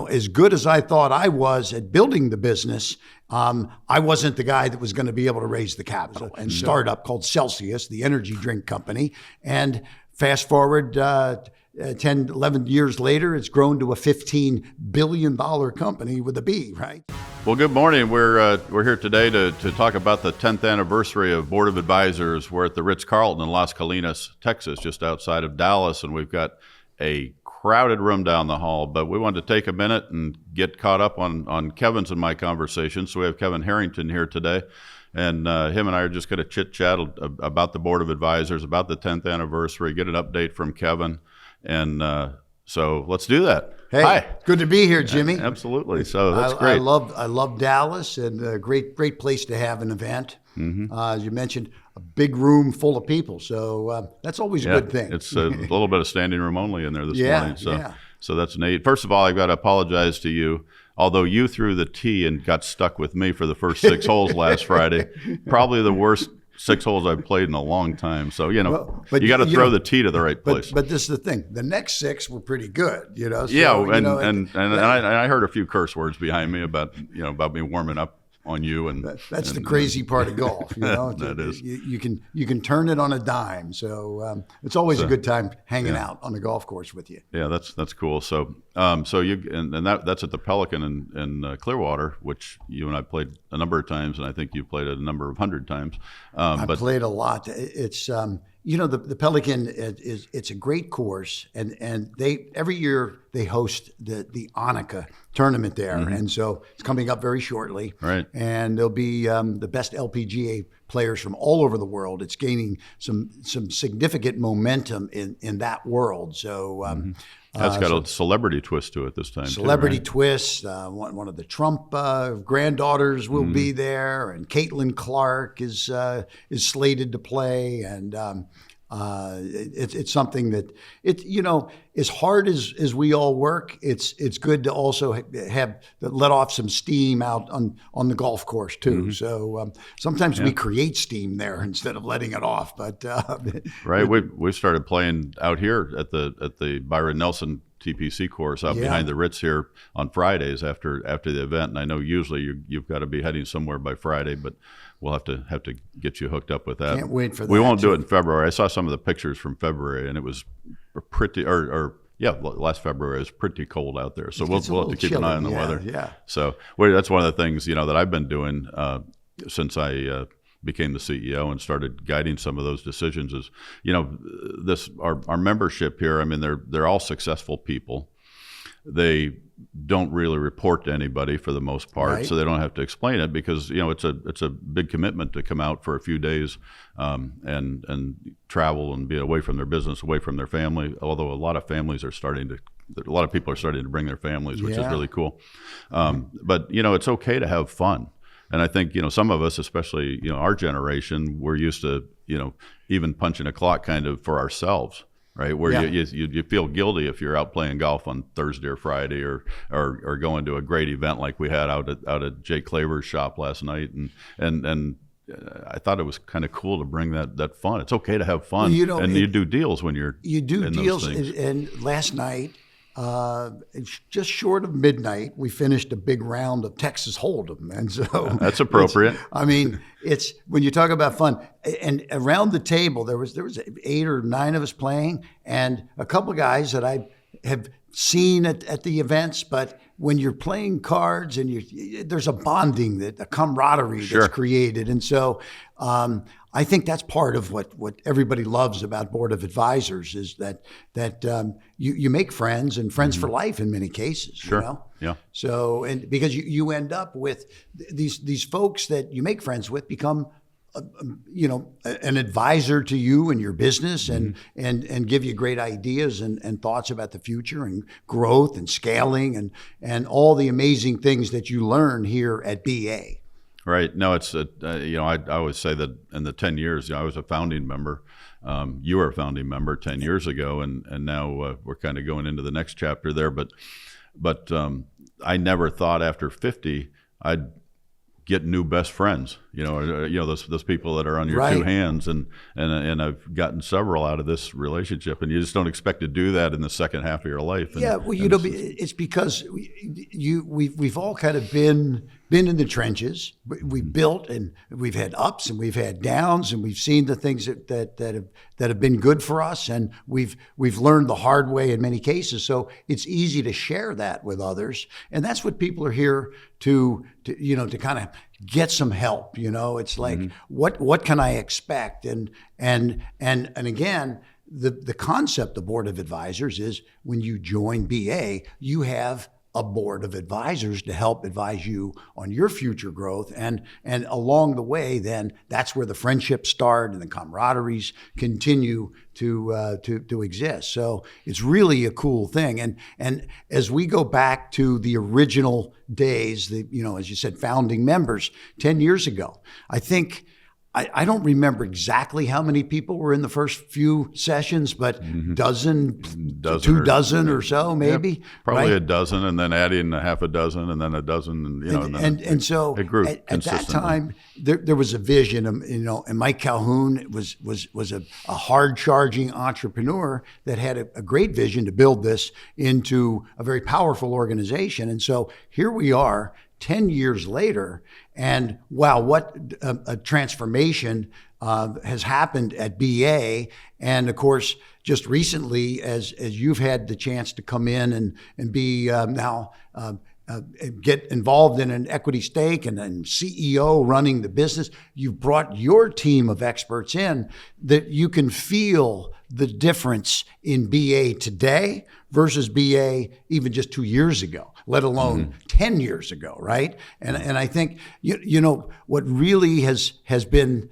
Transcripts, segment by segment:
as good as I thought I was at building the business, I wasn't the guy that was going to be able to raise the capital. And startup called Celsius, the energy drink company. And fast forward 10, 11 years later, it's grown to a $15 billion company with a B, right? Well, good morning. We're here today to talk about the 10th anniversary of Board of Advisors. We're at the Ritz-Carlton in Las Colinas, Texas, just outside of Dallas, and we've got a crowded room down the hall. But we wanted to take a minute and get caught up on Kevin's and my conversation. So we have Kevin Harrington here today, and him and I are just going to chit-chat about the Board of Advisors, about the 10th anniversary, get an update from Kevin, and so let's do that. Hey, hi. Good to be here, Jimmy. Absolutely. So that's great. I love Dallas, and a great place to have an event. Mm-hmm. As you mentioned, a big room full of people, so that's always a good thing. It's a little bit of standing room only in there this morning. So that's neat. First of all, I've got to apologize to you. Although you threw the tee and got stuck with me for the first 6 holes last Friday, probably the worst 6 holes I've played in a long time. So, you got to throw the tee to the right place. But this is the thing. The next 6 were pretty good, So, and I heard a few curse words behind me about me warming up on you, and that's the crazy part of golf. That is. You can turn it on a dime. So it's always a good time hanging out on the golf course with you. Yeah, that's cool. So you and that's at the Pelican in Clearwater, which you and I played a number of times, and I think you played it a number of 100 times. I played a lot. It's the Pelican it's a great course, and they every year they host the Annika tournament there, and so it's coming up very shortly. Right, and there'll be the best LPGA players from all over the world. It's gaining some significant momentum in that world. So. That's got a celebrity twist to it this time. Celebrity twist. One of the Trump granddaughters will be there, and Caitlin Clark is slated to play, and it's something that as hard as we all work, it's good to also let off some steam out on the golf course too. Mm-hmm. So sometimes we create steam there instead of letting it off. But right, we started playing out here at the Byron Nelson TPC course out behind the Ritz here on Fridays after the event. And I know usually you've got to be heading somewhere by Friday, but we'll have to get you hooked up with that. Can't wait for that. We won't do it in February. I saw some of the pictures from February, and it was pretty, last February it was pretty cold out there. So we'll have to keep an eye on the weather. Yeah. So that's one of the things that I've been doing since I became the CEO and started guiding some of those decisions. Is our membership here. I mean, they're all successful people. They don't really report to anybody for the most part, so they don't have to explain it because it's a big commitment to come out for a few days and travel and be away from their business, away from their family. Although a lot of people are starting to bring their families, which is really cool. But it's okay to have fun. And I think, some of us, especially, our generation, we're used to, even punching a clock kind of for ourselves, right? Where you feel guilty if you're out playing golf on Thursday or Friday or going to a great event like we had out at Jay Claver's shop last night. And I thought it was kind of cool to bring that fun. It's okay to have fun. Well, you do deals when you do deals. And last night, just short of midnight, we finished a big round of Texas Hold'em, and so that's appropriate. It's when you talk about fun, and around the table there was 8 or 9 of us playing, and a couple of guys that I have seen at the events, but when you're playing cards and there's a bonding, a camaraderie that's created, and so I think that's part of what everybody loves about Board of Advisors is that you make friends and friends for life in many cases. Sure. Yeah. So and because you end up with these folks that you make friends with become an advisor to you and your business and give you great ideas and thoughts about the future and growth and scaling and all the amazing things that you learn here at BA. Right. No, it's I always say that in the 10 years, I was a founding member. You were a founding member 10 years ago, and now we're kind of going into the next chapter there. But I never thought after 50 I'd get new best friends. those people that are on your Right. two hands, and I've gotten several out of this relationship, and you just don't expect to do that in the second half of your life. Yeah, well, it's because we've all kind of been in the trenches. We've built, and we've had ups and we've had downs, and we've seen the things that have been good for us, and we've learned the hard way in many cases. So it's easy to share that with others, and that's what people are here to kind of get some help. It's like, what can I expect? And again, the concept of board of advisors is when you join BA, you have a board of advisors to help advise you on your future growth, and along the way, then that's where the friendships start and the camaraderies continue to exist. So it's really a cool thing. And as we go back to the original days, as you said, founding members 10 years ago, I think. I don't remember exactly how many people were in the first few sessions, but two dozen or so, maybe. Yeah, probably right? A dozen, and then adding a half a dozen, and then a dozen, and so it grew at that time there was a vision, and Mike Calhoun was a hard charging entrepreneur that had a great vision to build this into a very powerful organization, and so here we are. 10 years later, and wow, what a transformation has happened at BA. And of course, just recently, as you've had the chance to come in and be now get involved in an equity stake and CEO running the business, you've brought your team of experts in that you can feel the difference in BA today versus BA even just 2 years ago, let alone 10 years ago, right? And I think, what really has been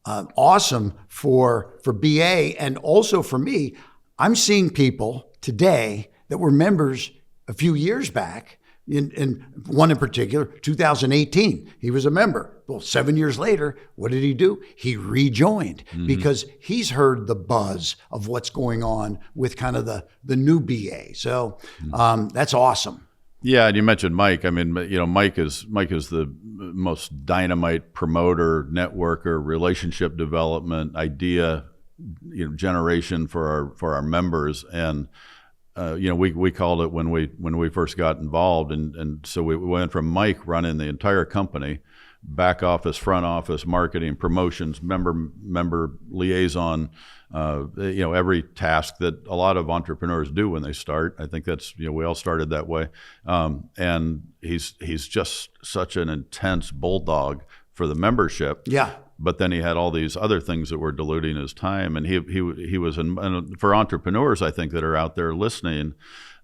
awesome for BA and also for me, I'm seeing people today that were members a few years back, in one in particular, 2018, he was a member. Well, 7 years later, what did he do? He rejoined because he's heard the buzz of what's going on with kind of the new BA. So that's awesome. Yeah, and you mentioned Mike. I mean, Mike is the most dynamite promoter, networker, relationship development, idea, generation for our members, and we called it when we first got involved, and so we went from Mike running the entire company, back office, front office, marketing, promotions, member liaison, every task that a lot of entrepreneurs do when they start. I think that's, we all started that way. And he's just such an intense bulldog for the membership. Yeah. But then he had all these other things that were diluting his time. And he was, and for entrepreneurs, I think, that are out there listening,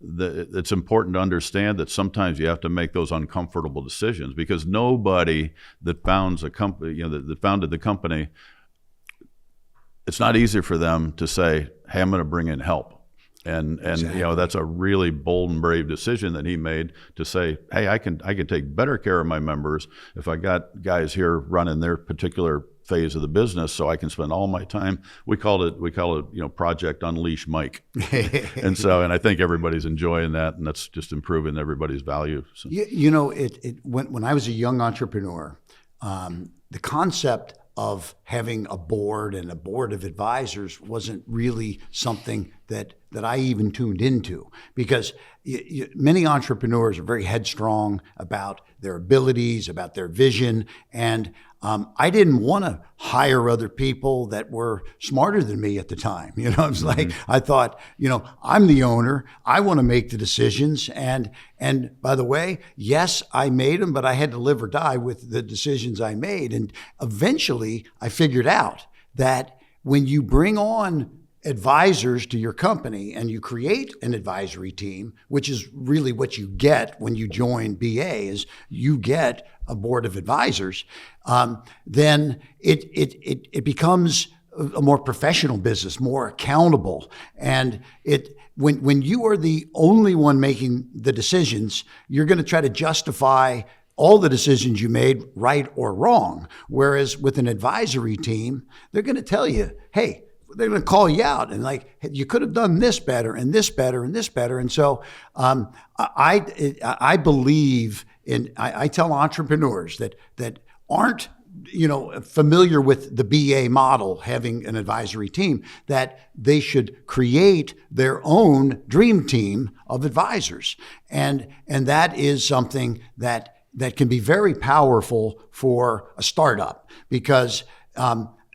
it's important to understand that sometimes you have to make those uncomfortable decisions, because nobody that founds a company, that founded the company, it's not easy for them to say, hey, I'm going to bring in help. And Exactly. That's a really bold and brave decision that he made, to say, hey, I can take better care of my members if I got guys here running their particular phase of the business, so I can spend all my time. We call it Project Unleash Mike. and I think everybody's enjoying that, and that's just improving everybody's value. So. When I was a young entrepreneur, the concept of having a board and a board of advisors wasn't really something that I even tuned into, because many entrepreneurs are very headstrong about their abilities, about their vision, and I didn't want to hire other people that were smarter than me at the time. It's like, I thought, I'm the owner. I want to make the decisions. And by the way, yes, I made them, but I had to live or die with the decisions I made. And eventually I figured out that when you bring on advisors to your company and you create an advisory team, which is really what you get when you join BA, is you get a board of advisors, then it becomes a more professional business, more accountable. And when you are the only one making the decisions, you're going to try to justify all the decisions you made, right or wrong. Whereas with an advisory team, they're going to tell you, hey, they're going to call you out and like, hey, you could have done this better and this better and this better. And so I believe in, I tell entrepreneurs that aren't familiar with the BA model, having an advisory team, that they should create their own dream team of advisors. And that is something that can be very powerful for a startup, because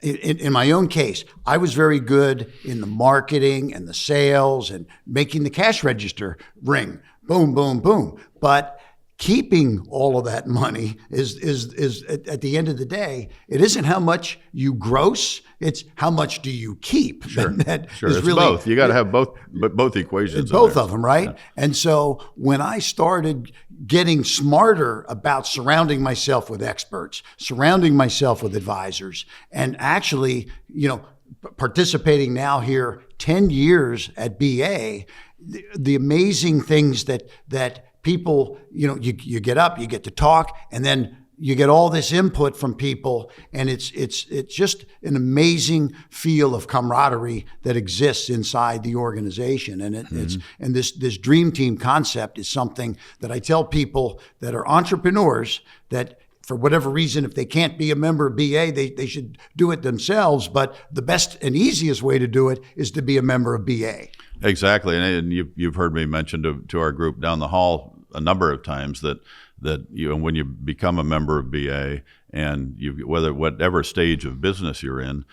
in my own case, I was very good in the marketing and the sales and making the cash register ring, boom, boom, boom. But keeping all of that money is at the end of the day, it isn't how much you gross, it's how much do you keep. Sure, Sure. It's really, both. You got to have both equations. Both of them, right? Yeah. And so when I started getting smarter about surrounding myself with experts, surrounding myself with advisors, and actually, participating now here 10 years at BA, the amazing things that people, you get up, you get to talk, and then you get all this input from people, and it's just an amazing feel of camaraderie that exists inside the organization. And and this dream team concept is something that I tell people that are entrepreneurs that, for whatever reason, if they can't be a member of BA, they should do it themselves. But the best and easiest way to do it is to be a member of BA. Exactly, and you've heard me mention to our group down the hall a number of times that when you become a member of BA, and whatever stage of business you're in,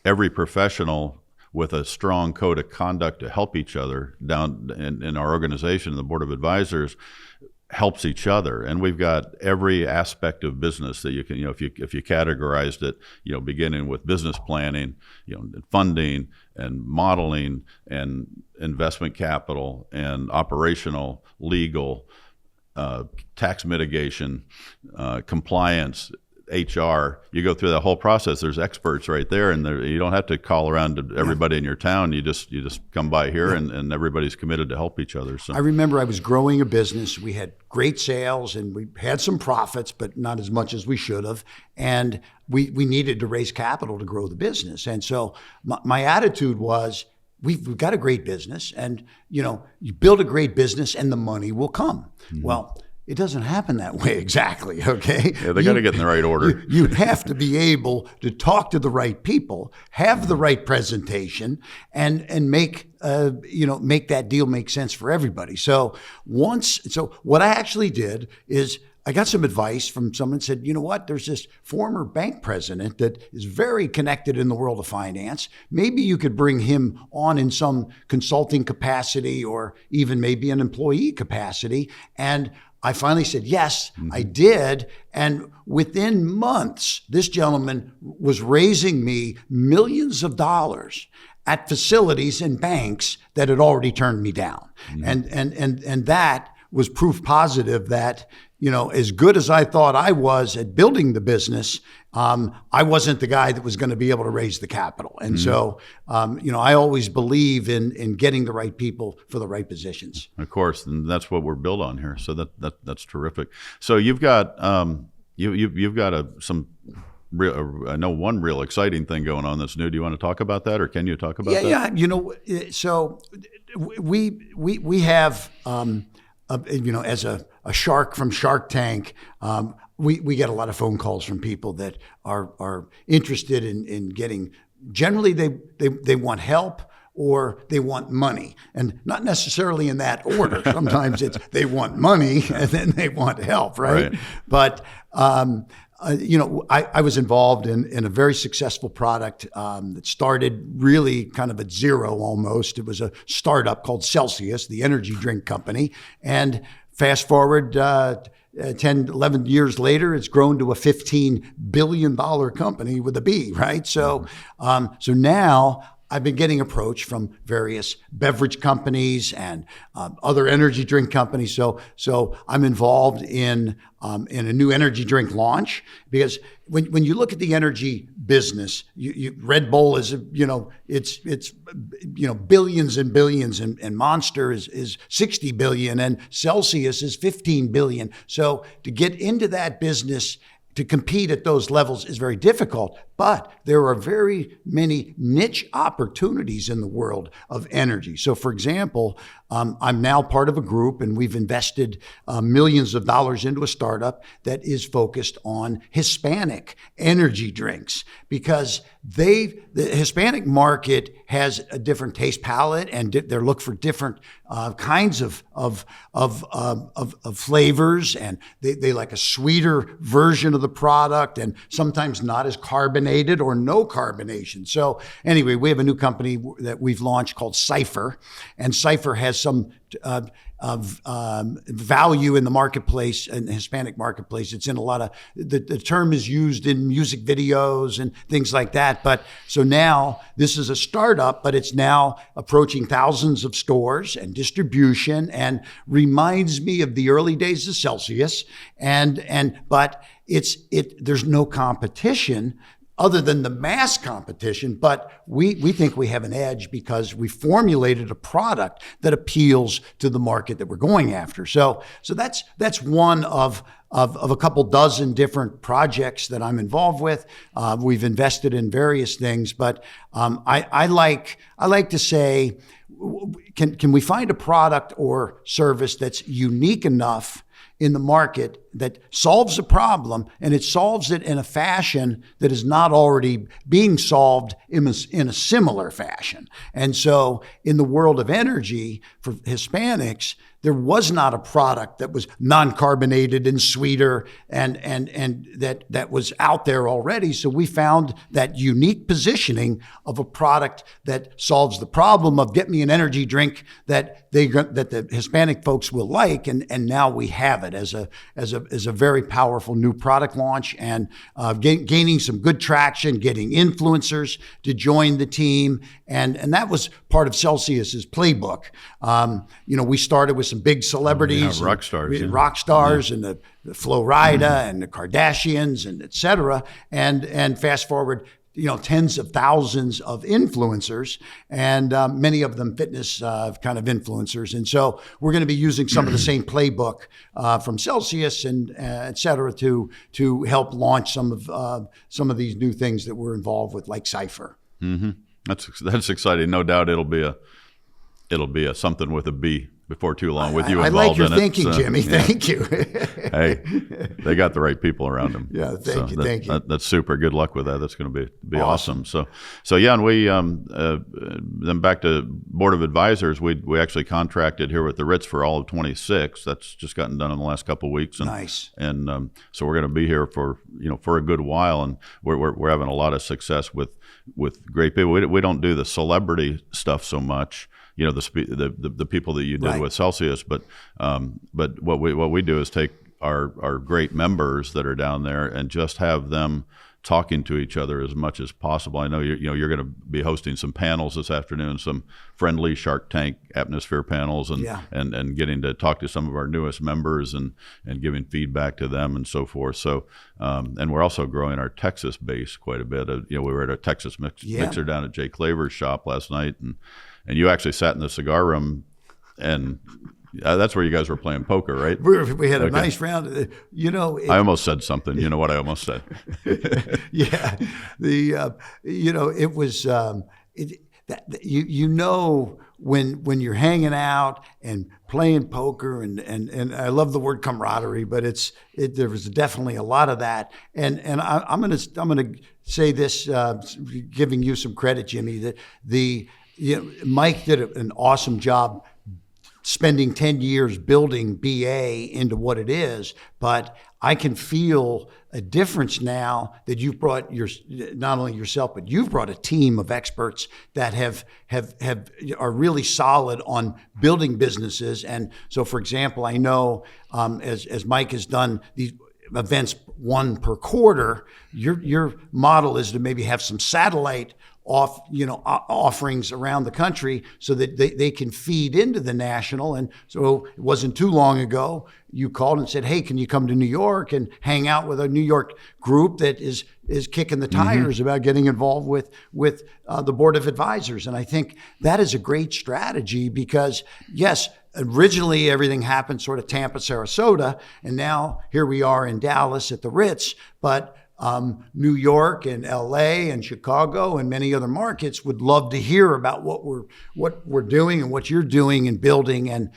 every professional with a strong code of conduct to help each other down in our organization, the board of advisors, helps each other. And we've got every aspect of business that you can, if you categorized it, beginning with business planning, funding and modeling and investment capital and operational, legal, tax mitigation, compliance, HR. You go through that whole process. There's experts right there, and you don't have to call around to everybody in your town. You just come by here, and everybody's committed to help each other. So I remember I was growing a business. We had great sales, and we had some profits, but not as much as we should have. And we needed to raise capital to grow the business. And so my attitude was, we've got a great business, and you build a great business and the money will come. Mm-hmm. Well, it doesn't happen that way exactly, okay? Yeah, they got to get in the right order. You have to be able to talk to the right people, have the right presentation, and make that deal make sense for everybody. So what I actually did is I got some advice from someone who said, you know what, there's this former bank president that is very connected in the world of finance. Maybe you could bring him on in some consulting capacity, or even maybe an employee capacity. And I finally said, yes, I did. And within months, this gentleman was raising me millions of dollars at facilities and banks that had already turned me down. And that was proof positive that, as good as I thought I was at building the business, I wasn't the guy that was going to be able to raise the capital. And so, I always believe in getting the right people for the right positions. Of course, and that's what we're built on here. So that's terrific. So you've got you've got some real, I know one real exciting thing going on that's new. Do you want to talk about that, or can you talk about that? Yeah. So we have. As a shark from Shark Tank, we get a lot of phone calls from people that are interested in getting. Generally, they want help or they want money, and not necessarily in that order. Sometimes it's they want money and then they want help, right? But I was involved in a very successful product that started really kind of at zero almost. It was a startup called Celsius, the energy drink company. And fast forward 10, 11 years later, it's grown to a $15 billion company with a B, right? So now I've been getting approached from various beverage companies and other energy drink companies. So I'm involved in a new energy drink launch, because when you look at the energy business, Red Bull is it's billions and billions, and Monster is 60 billion, and Celsius is 15 billion. So to get into that business to compete at those levels is very difficult, but there are very many niche opportunities in the world of energy. So for example, I'm now part of a group, and we've invested millions of dollars into a startup that is focused on Hispanic energy drinks, because the Hispanic market has a different taste palette, and they're looking for different kinds of flavors, and they like a sweeter version of the product, and sometimes not as carbonated or no carbonation. So anyway, we have a new company that we've launched called Cypher, and Cypher has some value in the marketplace, in the Hispanic marketplace. It's in a lot of, the term is used in music videos and things like that. But so now this is a startup, but it's now approaching thousands of stores and distribution, and reminds me of the early days of Celsius. But there's no competition other than the mass competition, but we think we have an edge because we formulated a product that appeals to the market that we're going after. So that's one of a couple dozen different projects that I'm involved with. We've invested in various things, but I like to say, can we find a product or service that's unique enough in the market that solves a problem, and it solves it in a fashion that is not already being solved in a similar fashion. And so in the world of energy for Hispanics, there was not a product that was non-carbonated and sweeter and that was out there already. So we found that unique positioning of a product that solves the problem of get me an energy drink that the Hispanic folks will like, and now we have it as a very powerful new product launch, and gaining some good traction, getting influencers to join the team, and that was part of Celsius's playbook. We started with some big celebrities, rock stars, and the Flo Rida and the Kardashians and et cetera, and fast forward, tens of thousands of influencers, and many of them fitness kind of influencers. And so we're going to be using some of the same playbook from Celsius and et cetera to help launch some of these new things that we're involved with, like Cypher. Mm-hmm. That's exciting. No doubt it'll be a something with a B before too long with you involved in it. I like your thinking, Jimmy. Yeah. Thank you. Hey, they got the right people around them. Yeah, thank you. That's super. Good luck with that. That's going to be awesome. So yeah, and we then back to board of advisors. We actually contracted here with the Ritz for all of 26. That's just gotten done in the last couple of weeks. And, nice. And so we're going to be here for a good while, and we're having a lot of success with great people. We don't do the celebrity stuff so much. The people that you did with Celsius, but what we do is take our great members that are down there and just have them talking to each other as much as possible. I know you're going to be hosting some panels this afternoon, some friendly Shark Tank atmosphere panels, and getting to talk to some of our newest members and giving feedback to them and so forth. So and we're also growing our Texas base quite a bit. We were at a Texas mixer down at Jay Claver's shop last night, and you actually sat in the cigar room, and that's where you guys were playing poker, right? We had a nice round. I almost said something. You know what I almost said? Yeah, it was. When you're hanging out and playing poker, and I love the word camaraderie, but there was definitely a lot of that. And I'm gonna say this, giving you some credit, Jimmy, that Mike did an awesome job spending 10 years building BA into what it is, but I can feel a difference now that you've brought not only yourself, but you've brought a team of experts that are really solid on building businesses. And so, for example, I know as Mike has done these events one per quarter, your model is to maybe have some satellite offerings around the country so that they can feed into the national. And so it wasn't too long ago you called and said, hey, can you come to New York and hang out with a New York group that is kicking the tires about getting involved with the board of advisors. And I think that is a great strategy because, yes, originally everything happened sort of Tampa, Sarasota, and now here we are in Dallas at the Ritz. But New York and LA and Chicago and many other markets would love to hear about what we're doing and what you're doing and building, and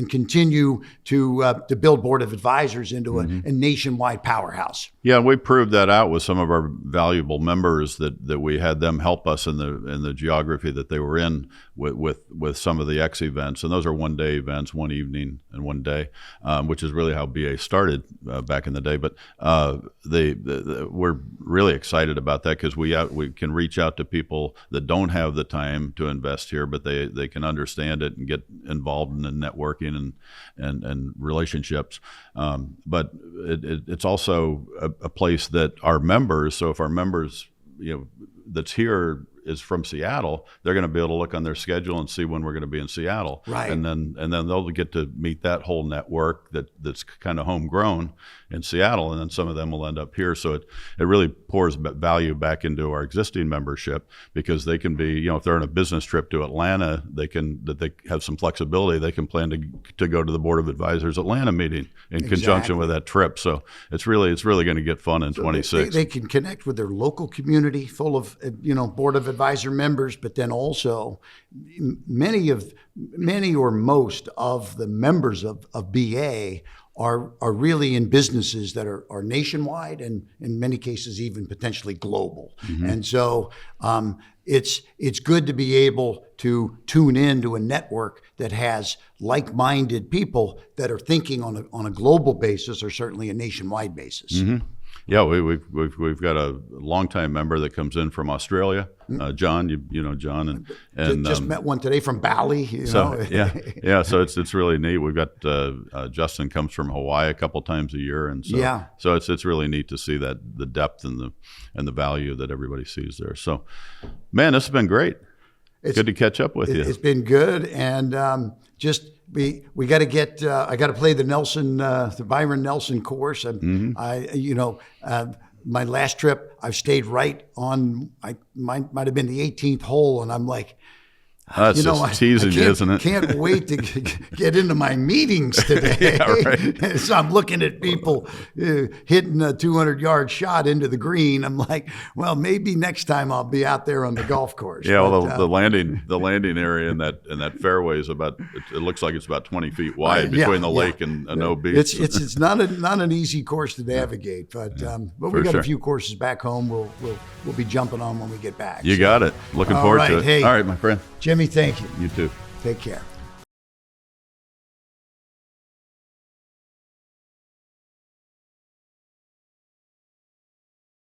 continue to build Board of Advisors into a nationwide powerhouse. Yeah, we proved that out with some of our valuable members that we had them help us in the geography that they were in with some of the X events, and those are one-day events, one evening and one day, which is really how BA started back in the day. But we're really excited about that because we can reach out to people that don't have the time to invest here, but they can understand it and get involved in the networking and relationships. But it's also a place that our members. So if our members, that's here is from Seattle, they're going to be able to look on their schedule and see when we're going to be in Seattle. Right. And then they'll get to meet that whole network that's kind of homegrown in Seattle, and then some of them will end up here. So it really pours value back into our existing membership, because they can be, if they're on a business trip to Atlanta, they have some flexibility. They can plan to go to the Board of Advisors Atlanta meeting in conjunction with that trip. So it's really going to get fun in 26. They can connect with their local community full of Board of Advisor members, but then also many or most of the members of BA are really in businesses that are nationwide, and in many cases even potentially global. And so it's good to be able to tune into a network that has like-minded people that are thinking on a global basis, or certainly a nationwide basis. Yeah, we've got a longtime member that comes in from Australia, John. You know John, and just met one today from Bali. So it's really neat. We've got Justin comes from Hawaii a couple times a year, and so it's really neat to see that the depth and the value that everybody sees there. So, man, this has been great. It's good to catch up with you. It's been good, and we got to get. I got to play the Byron Nelson course. My last trip, I stayed right on. I might have been the 18th hole, and I'm like, that's just teasing you, isn't it? Can't wait to get into my meetings today. Yeah, right. So I'm looking at people hitting a 200-yard shot into the green. I'm like, well, maybe next time I'll be out there on the golf course. Yeah, the landing area in that fairway is about. It looks like it's about 20 feet wide between the lake and no beach. It's not an easy course to navigate, but we got a few courses back home. We'll be jumping on when we get back. You got it. Looking forward to it. Hey, all right, my friend. Jimmy, thank you. You too. Take care.